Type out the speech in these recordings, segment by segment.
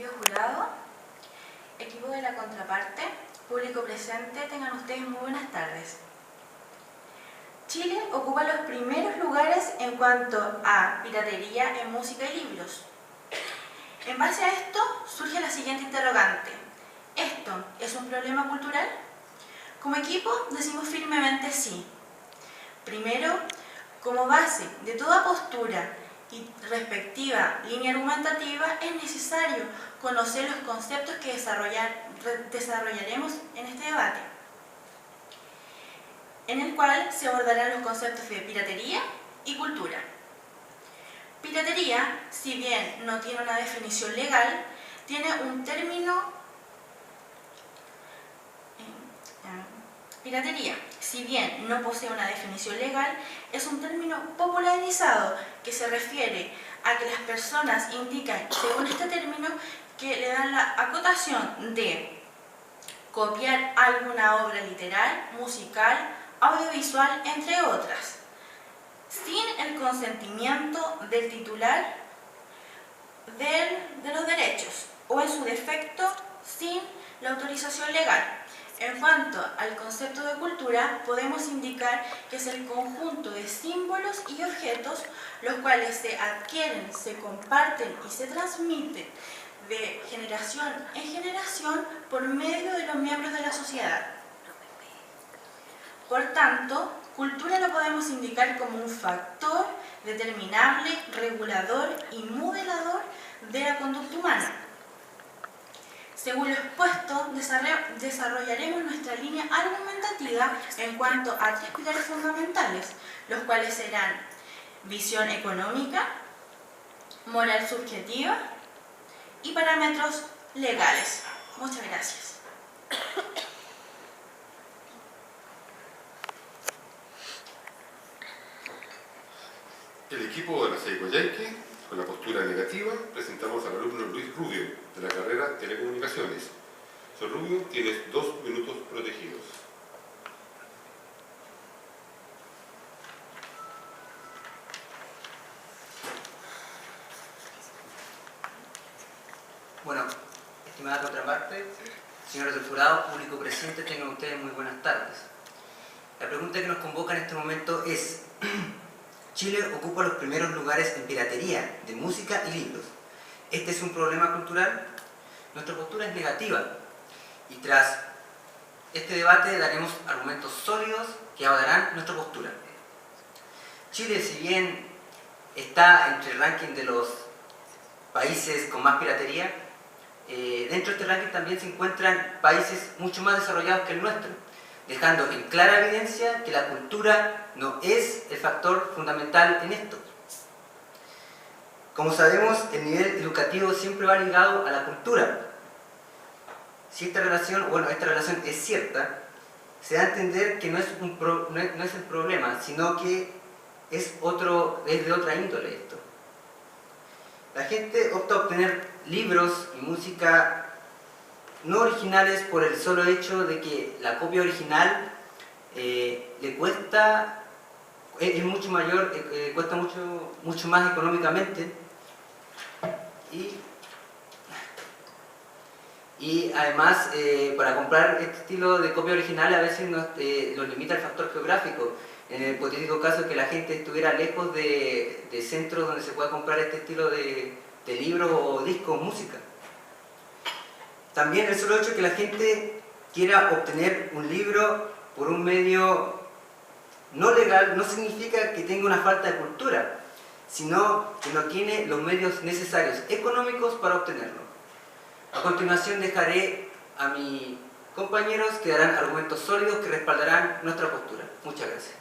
distinguido jurado, equipo de la contraparte, público presente, tengan ustedes muy buenas tardes. Chile ocupa los primeros lugares en cuanto a piratería en música y libros. En base a esto surge la siguiente interrogante: ¿esto es un problema cultural? Como equipo decimos firmemente sí. Primero, como base de toda postura y respectiva línea argumentativa es necesario conocer los conceptos que desarrollaremos en este debate, en el cual se abordarán los conceptos de piratería y cultura. Piratería, si bien no tiene una definición legal, tiene un término. Piratería, si bien no posee una definición legal, es un término popularizado que se refiere a que las personas indican, según este término, que le dan la acotación de copiar alguna obra literal, musical, audiovisual, entre otras, sin el consentimiento del titular de los derechos, o en su defecto, sin la autorización legal. En cuanto al concepto de cultura, podemos indicar que es el conjunto de símbolos y objetos los cuales se adquieren, se comparten y se transmiten de generación en generación por medio de los miembros de la sociedad. Por tanto, cultura lo podemos indicar como un factor determinable, regulador y modelador de la conducta humana. Según lo expuesto, desarrollaremos nuestra línea argumentativa en cuanto a tres pilares fundamentales, los cuales serán visión económica, moral subjetiva y parámetros legales. Muchas gracias. El equipo de la SEI Coyhaique, con la postura negativa, presentamos al alumno Luis Rubio, de la carrera Telecomunicaciones. Señor Rubio, tienes 2 minutos protegidos. Bueno, estimada contraparte, señores del jurado, público presente, tengan ustedes muy buenas tardes. La pregunta que nos convoca en este momento es: Chile ocupa los primeros lugares en piratería de música y libros. ¿Este es un problema cultural? Nuestra postura es negativa y tras este debate daremos argumentos sólidos que avalarán nuestra postura. Chile, si bien está entre el ranking de los países con más piratería, dentro de este ranking también se encuentran países mucho más desarrollados que el nuestro, dejando en clara evidencia que la cultura no es el factor fundamental en esto. Como sabemos, el nivel educativo siempre va ligado a la cultura. Si esta relación es cierta, se da a entender que no es el problema, sino que es de otra índole esto. La gente opta a obtener libros y música no originales por el solo hecho de que la copia original le cuesta, es mucho mayor, cuesta mucho más económicamente, y además para comprar este estilo de copia original a veces lo limita el factor geográfico. En el hipotético caso que la gente estuviera lejos de centros donde se pueda comprar este estilo de libros o discos, música. También el solo hecho de que la gente quiera obtener un libro por un medio no legal no significa que tenga una falta de cultura, sino que no tiene los medios necesarios económicos para obtenerlo. A continuación dejaré a mis compañeros que darán argumentos sólidos que respaldarán nuestra postura. Muchas gracias.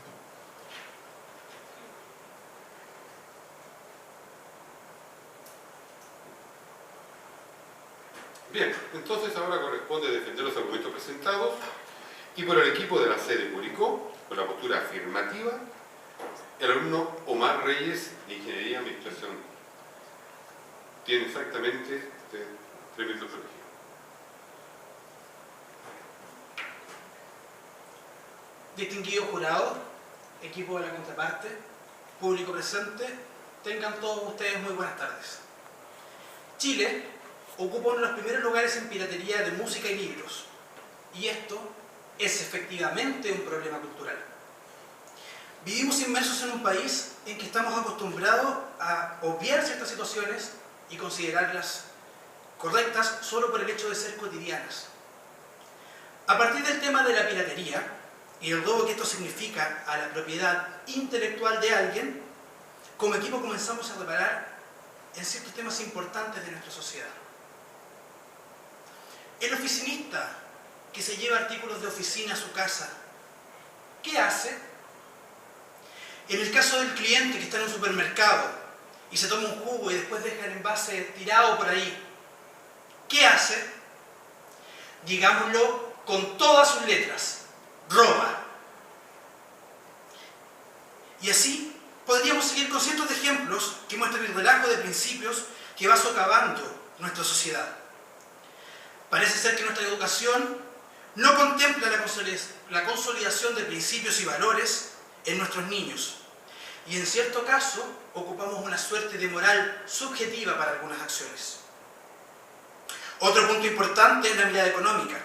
Bien, entonces ahora corresponde defender los argumentos presentados y por el equipo de la sede Curicó, con la postura afirmativa, el alumno Omar Reyes de Ingeniería y Administración. Tiene exactamente 3 minutos protegidos. Distinguido jurado, equipo de la contraparte, público presente, tengan todos ustedes muy buenas tardes. Chile ocupa uno de los primeros lugares en piratería de música y libros. Y esto es efectivamente un problema cultural. Vivimos inmersos en un país en que estamos acostumbrados a obviar ciertas situaciones y considerarlas correctas solo por el hecho de ser cotidianas. A partir del tema de la piratería y el robo que esto significa a la propiedad intelectual de alguien, como equipo comenzamos a reparar en ciertos temas importantes de nuestra sociedad. El oficinista que se lleva artículos de oficina a su casa, ¿qué hace? En el caso del cliente que está en un supermercado y se toma un jugo y después deja el envase tirado por ahí, ¿qué hace? Digámoslo con todas sus letras, roba. Y así podríamos seguir con cientos de ejemplos que muestran el relajo de principios que va socavando nuestra sociedad. Parece ser que nuestra educación no contempla la consolidación de principios y valores en nuestros niños. Y en cierto caso, ocupamos una suerte de moral subjetiva para algunas acciones. Otro punto importante es la mirada económica.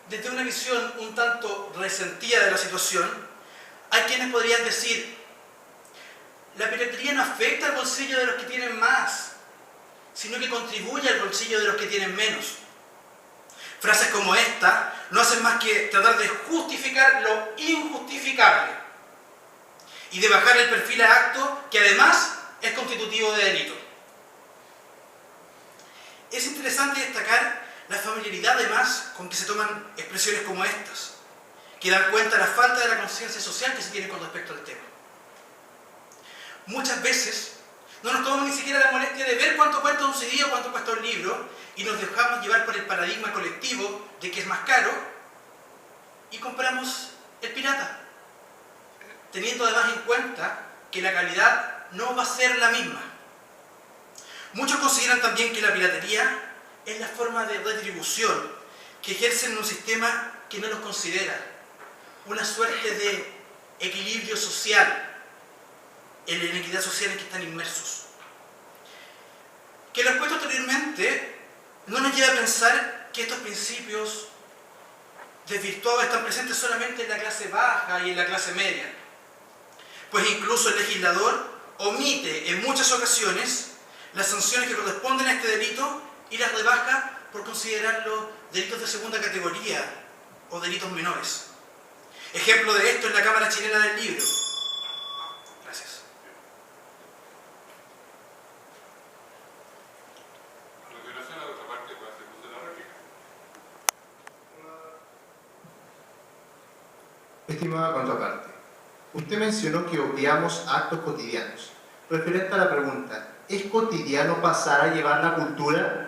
Desde una visión un tanto resentida de la situación, hay quienes podrían decir: la piratería no afecta al bolsillo de los que tienen más, sino que contribuye al bolsillo de los que tienen menos. Frases como esta no hacen más que tratar de justificar lo injustificable y de bajar el perfil a acto que además es constitutivo de delito. Es interesante destacar la familiaridad además con que se toman expresiones como estas, que dan cuenta de la falta de la conciencia social que se tiene con respecto al tema. Muchas veces no nos tomamos ni siquiera la molestia de ver cuánto cuesta un CD o cuánto cuesta un libro y nos dejamos llevar por el paradigma colectivo de que es más caro y compramos el pirata, teniendo además en cuenta que la calidad no va a ser la misma. Muchos consideran también que la piratería es la forma de retribución que ejercen en un sistema que no los considera, una suerte de equilibrio social, en la inequidad social en que están inmersos. Que lo expuesto anteriormente no nos lleva a pensar que estos principios desvirtuados están presentes solamente en la clase baja y en la clase media, pues incluso el legislador omite en muchas ocasiones las sanciones que corresponden a este delito y las rebaja por considerarlos delitos de segunda categoría o delitos menores. Ejemplo de esto es la Cámara Chilena del Libro. Gracias. A continuación, la otra parte puede hacer uso de la réplica. Estimada contraparte, usted mencionó que obviamos actos cotidianos. Referente a la pregunta, ¿es cotidiano pasar a llevar la cultura?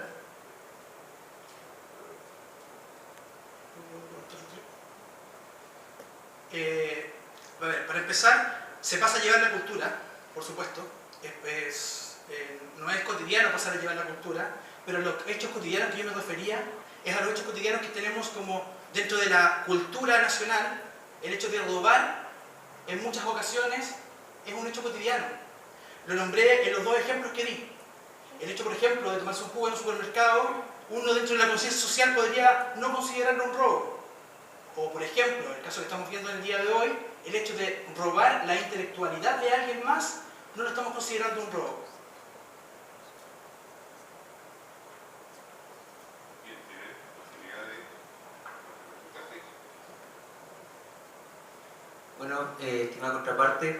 A ver, para empezar, se pasa a llevar la cultura, por supuesto. No es cotidiano pasar a llevar la cultura, pero los hechos cotidianos que yo me refería es a los hechos cotidianos que tenemos como dentro de la cultura nacional. El hecho de robar, en muchas ocasiones, es un hecho cotidiano. Lo nombré en los dos ejemplos que di. El hecho, por ejemplo, de tomarse un jugo en un supermercado, uno dentro de la conciencia social podría no considerarlo un robo. O, por ejemplo, el caso que estamos viendo en el día de hoy, el hecho de robar la intelectualidad de alguien más, no lo estamos considerando un robo. Bien, tiene posibilidad de contestarse. Bueno, estimada contraparte,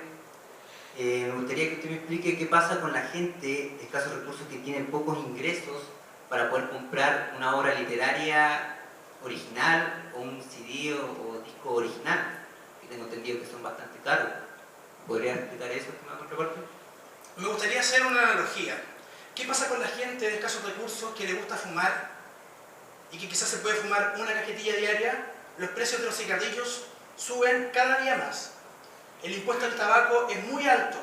me gustaría que usted me explique qué pasa con la gente de escasos recursos que tienen pocos ingresos para poder comprar una obra literaria original o un CD o disco original, que tengo entendido que son bastante caros. ¿Podría explicar eso, estimada contraparte? Me gustaría hacer una analogía. ¿Qué pasa con la gente de escasos recursos que le gusta fumar y que quizás se puede fumar una cajetilla diaria? Los precios de los cigarrillos suben cada día más. El impuesto al tabaco es muy alto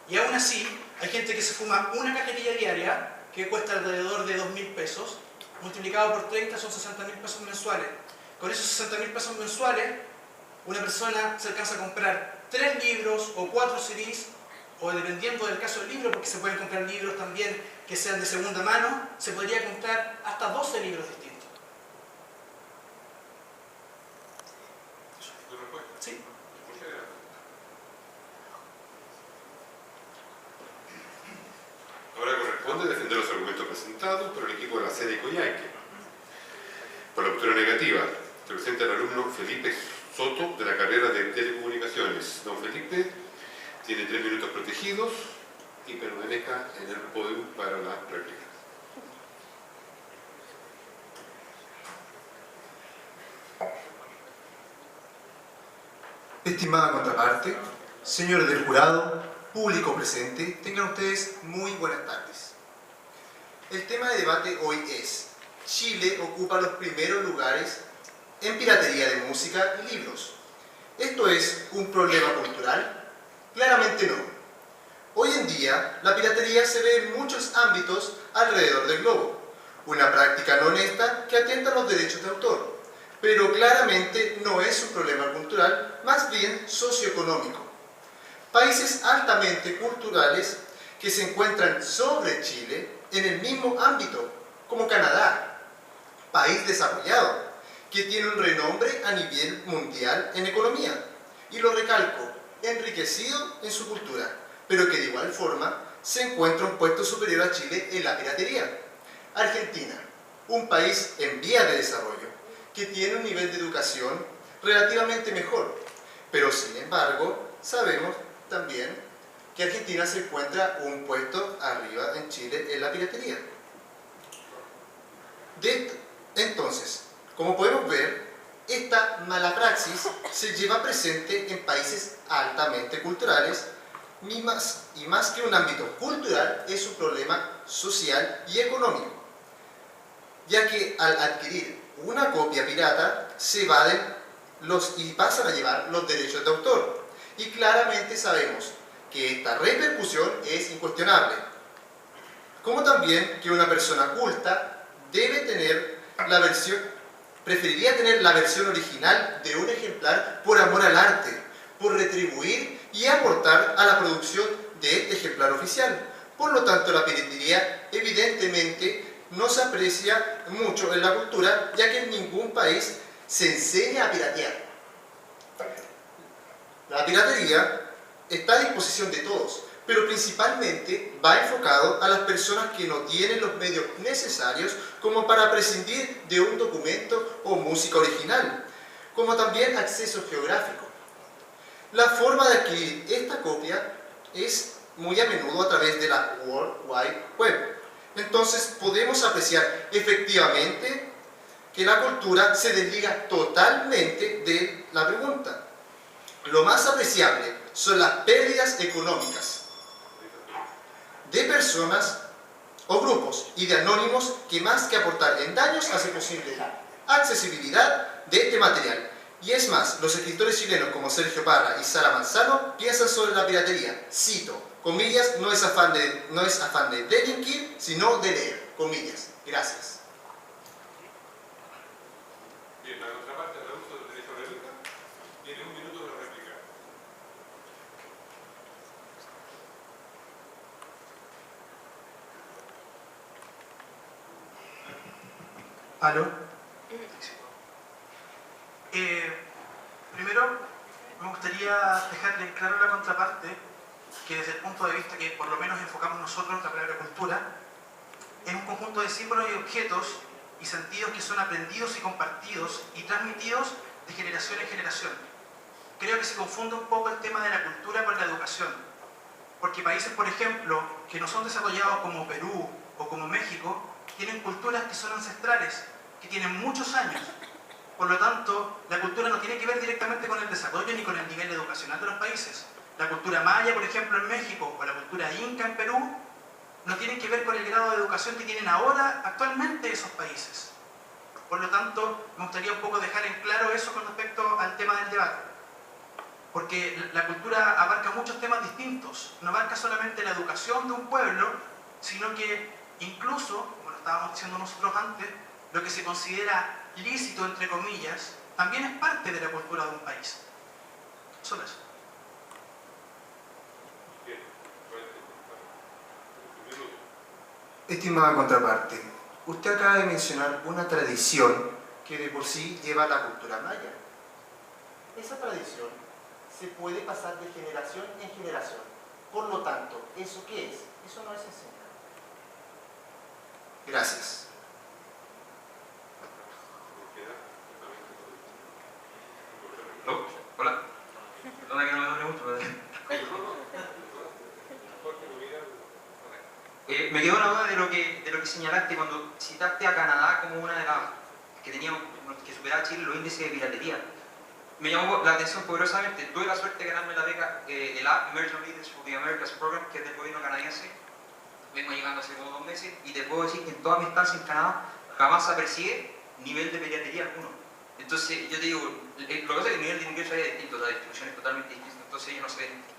y aún así hay gente que se fuma una cajetilla diaria que cuesta alrededor de 2.000 pesos, multiplicado por 30 son 60.000 pesos mensuales. Con esos 60.000 pesos mensuales, una persona se alcanza a comprar 3 libros o 4 CDs o dependiendo del caso del libro, porque se pueden comprar libros también que sean de segunda mano, se podría comprar hasta 12 libros distintos. ¿Tu respuesta? Sí. Muchas gracias. Ahora corresponde defender los argumentos presentados por el equipo de la sede Coyhaique. Por la postura negativa, se presenta el alumno Felipe Soto de la carrera de Telecomunicaciones. Don Felipe tiene 3 minutos protegidos y permanezca en el podio para la réplica. Estimada contraparte, señores del jurado, público presente, tengan ustedes muy buenas tardes. El tema de debate hoy es: Chile ocupa los primeros lugares en piratería de música y libros. ¿Esto es un problema cultural? Claramente no. Hoy en día, la piratería se ve en muchos ámbitos alrededor del globo, una práctica no honesta que atenta a los derechos de autor, pero claramente no es un problema cultural, más bien socioeconómico. Países altamente culturales que se encuentran sobre Chile en el mismo ámbito, como Canadá, país desarrollado, que tiene un renombre a nivel mundial en economía, y lo recalco, enriquecido en su cultura, pero que de igual forma se encuentra un puesto superior a Chile en la piratería. Argentina, un país en vías de desarrollo, que tiene un nivel de educación relativamente mejor, pero sin embargo sabemos también que Argentina se encuentra un puesto arriba en Chile en la piratería. Entonces, como podemos ver, esta mala praxis se lleva presente en países altamente culturales y más que un ámbito cultural es un problema social y económico, ya que al adquirir una copia pirata se evaden y pasan a llevar los derechos de autor, y claramente sabemos que esta repercusión es incuestionable, como también que una persona culta debe tener preferiría tener la versión original de un ejemplar por amor al arte, por retribuir y aportar a la producción de este ejemplar oficial. Por lo tanto, la piratería evidentemente no se aprecia mucho en la cultura, ya que en ningún país se enseña a piratear. La piratería está a disposición de todos, pero principalmente va enfocado a las personas que no tienen los medios necesarios como para prescindir de un documento o música original, como también acceso geográfico. La forma de adquirir esta copia es muy a menudo a través de la World Wide Web. Entonces podemos apreciar efectivamente que la cultura se desliga totalmente de la pregunta. Lo más apreciable son las pérdidas económicas de personas o grupos y de anónimos que más que aportar en daños hace posible la accesibilidad de este material. Y es más, los escritores chilenos como Sergio Parra y Sara Manzano piensan sobre la piratería. Cito, comillas, no es afán de delinquir, sino de leer, comillas. Gracias. Bien, la contraparte del uso del derecho a réplica tiene 1 minuto de réplica. ¿Aló? Primero, me gustaría dejarle en claro a la contraparte que desde el punto de vista que por lo menos enfocamos nosotros la palabra cultura, es un conjunto de símbolos y objetos y sentidos que son aprendidos y compartidos y transmitidos de generación en generación. Creo que se confunde un poco el tema de la cultura con la educación, porque países, por ejemplo, que no son desarrollados como Perú o como México, tienen culturas que son ancestrales, que tienen muchos años. Por lo tanto, la cultura no tiene que ver directamente con el desarrollo ni con el nivel educacional de los países. La cultura maya, por ejemplo, en México, o la cultura inca en Perú, no tienen que ver con el grado de educación que tienen ahora, actualmente, esos países. Por lo tanto, me gustaría un poco dejar en claro eso con respecto al tema del debate. Porque la cultura abarca muchos temas distintos. No abarca solamente la educación de un pueblo, sino que incluso, como lo estábamos diciendo nosotros antes, lo que se considera lícito, entre comillas, también es parte de la cultura de un país. Solo eso. Bien. Estimada contraparte, usted acaba de mencionar una tradición que de por sí lleva la cultura maya. Esa tradición se puede pasar de generación en generación. Por lo tanto, ¿eso qué es? Eso no es enseñar. Gracias. Hola. Perdona que no me doble mucho, pero... me quedó una duda de lo que señalaste cuando citaste a Canadá como una de las que tenía que superar a Chile los índices de piratería. Me llamó la atención poderosamente. Tuve la suerte de ganarme la beca, el AP, Emerging Leaders for the Americas Program, que es del gobierno canadiense. Vengo llegando hace como 2 meses y te puedo decir que en toda mi estancia en Canadá jamás se aprecié nivel de piratería alguno. Entonces, yo te digo, lo que pasa es que el nivel de ingreso es distinto, la distribución es totalmente distinta, entonces ellos no se ven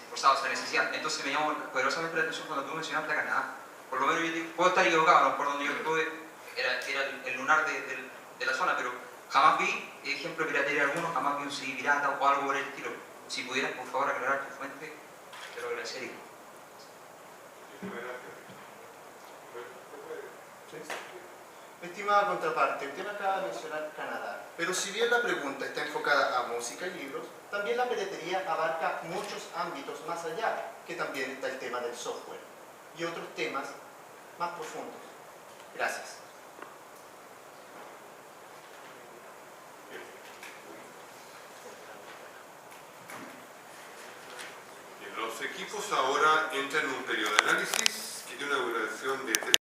forzados a esa necesidad. Entonces me llamó poderosamente la atención cuando tú mencionaste a Canadá. Por lo menos yo digo, puedo estar equivocado, ¿no? Por donde yo estuve era el lunar de la zona, pero jamás vi ejemplo de piratería alguno, jamás vi un CD pirata o algo por el estilo. Si pudieras, por favor, aclarar tu fuente, te lo agradecería. Estimada contraparte, usted me acaba de mencionar Canadá, pero si bien la pregunta está enfocada a música y libros, también la piratería abarca muchos ámbitos más allá, que también está el tema del software y otros temas más profundos. Gracias. Los equipos ahora entran en un periodo de análisis que tiene una duración de 3